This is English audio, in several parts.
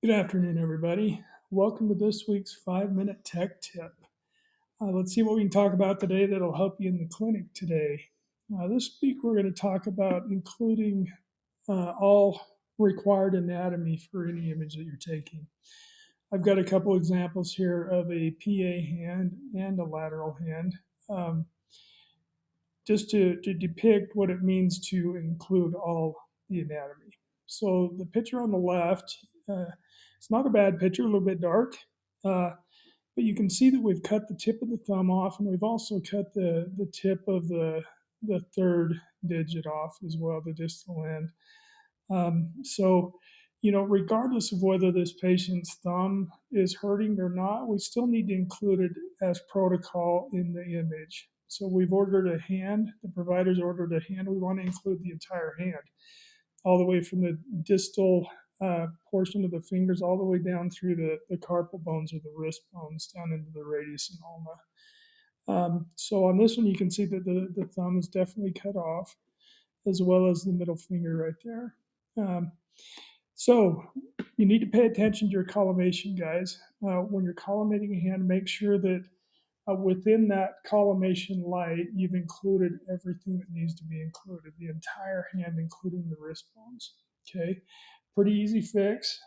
Good afternoon, everybody. Welcome to this week's 5 Minute Tech Tip. Let's see what we can talk about today that'll help you in the clinic today. This week, we're going to talk about including all required anatomy for any image that you're taking. I've got a couple examples here of a PA hand and a lateral hand, um, just to depict what it means to include all the anatomy. So the picture on the left, it's not a bad picture, a little bit dark, but you can see that we've cut the tip of the thumb off, and we've also cut the tip of the third digit off as well, the distal end. So, regardless of whether this patient's thumb is hurting or not, we still need to include it as protocol in the image. So we've ordered a hand, the provider's ordered a hand, we want to include the entire hand, all the way from the distal portion of the fingers all the way down through the carpal bones or the wrist bones down into the radius and ulna. So on this one, you can see that the thumb is definitely cut off, as well as the middle finger right there. So you need to pay attention to your collimation, guys. When you're collimating a hand, make sure that within that collimation light, you've included everything that needs to be included, the entire hand, including the wrist bones. Okay, pretty easy fix.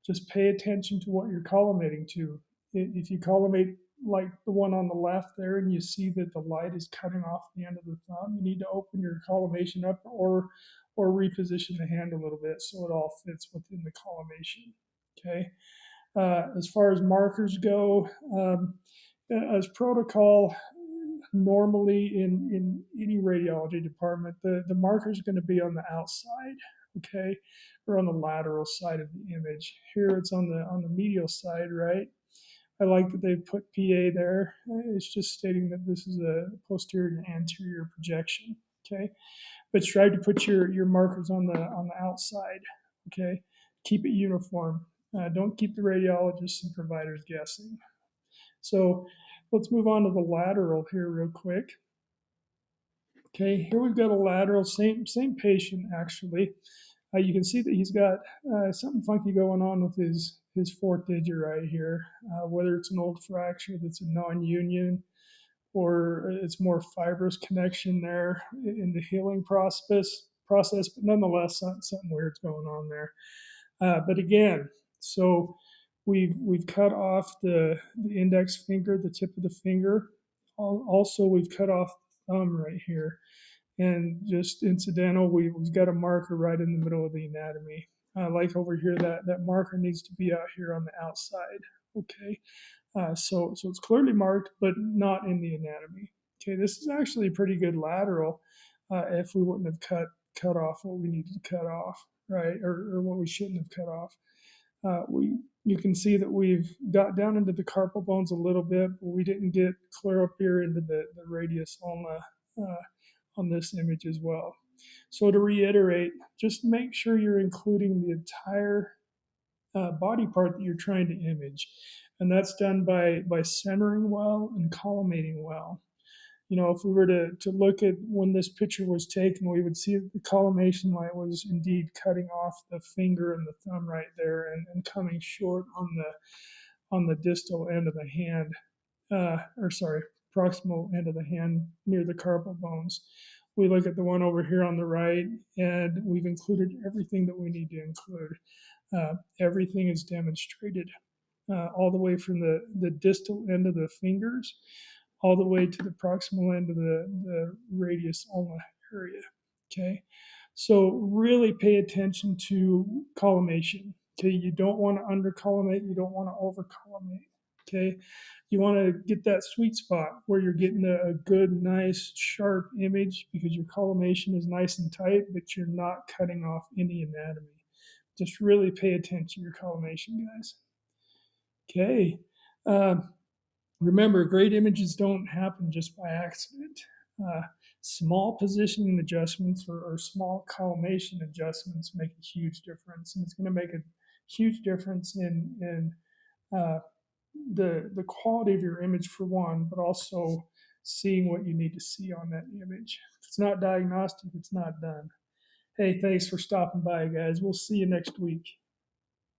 Just pay attention to what you're collimating to. If you collimate like the one on the left there and you see that the light is cutting off the end of the thumb, you need to open your collimation up or reposition the hand a little bit so it all fits within the collimation. Okay. As far as markers go, as protocol, normally in any radiology department, the marker is going to be on the outside, okay, or on the lateral side of the image. Here it's on the medial side, right? I like that they put PA there. It's just stating that this is a posterior and anterior projection, okay? But strive to put your markers on the outside, okay? Keep it uniform. Don't keep the radiologists and providers guessing. So let's move on to the lateral here real quick. Okay, here we've got a lateral, same patient actually. You can see that he's got something funky going on with his fourth digit right here, whether it's an old fracture that's a non-union or it's more fibrous connection there in the healing process, but nonetheless, something weird's going on there. But again, so we've cut off the index finger, the tip of the finger. Also, we've cut off the thumb right here. And just incidental, we've got a marker right in the middle of the anatomy. Like over here, that marker needs to be out here on the outside. Okay, so it's clearly marked, but not in the anatomy. Okay, this is actually a pretty good lateral if we wouldn't have cut off what we needed to cut off, right, or what we shouldn't have cut off. You can see that we've got down into the carpal bones a little bit, but we didn't get clear up here into the radius ulna on this image as well. So to reiterate, just make sure you're including the entire body part that you're trying to image. And that's done by centering well and collimating well. If we were to look at when this picture was taken, we would see that the collimation light was indeed cutting off the finger and the thumb right there and coming short on the distal end of the hand, proximal end of the hand near the carpal bones. We look at the one over here on the right, and we've included everything that we need to include. Everything is demonstrated, all the way from the distal end of the fingers all the way to the proximal end of the radius ulna area. Okay, so really pay attention to collimation. Okay, you don't want to under collimate, you don't want to over collimate. Okay, you want to get that sweet spot where you're getting a good, nice, sharp image because your collimation is nice and tight, but you're not cutting off any anatomy. Just really pay attention to your collimation, guys. Okay. Remember, great images don't happen just by accident. Small positioning adjustments or small collimation adjustments make a huge difference, and it's going to make a huge difference in the quality of your image for one, but also seeing what you need to see on that image. If it's not diagnostic, it's not done. Hey, thanks for stopping by, guys. We'll see you next week.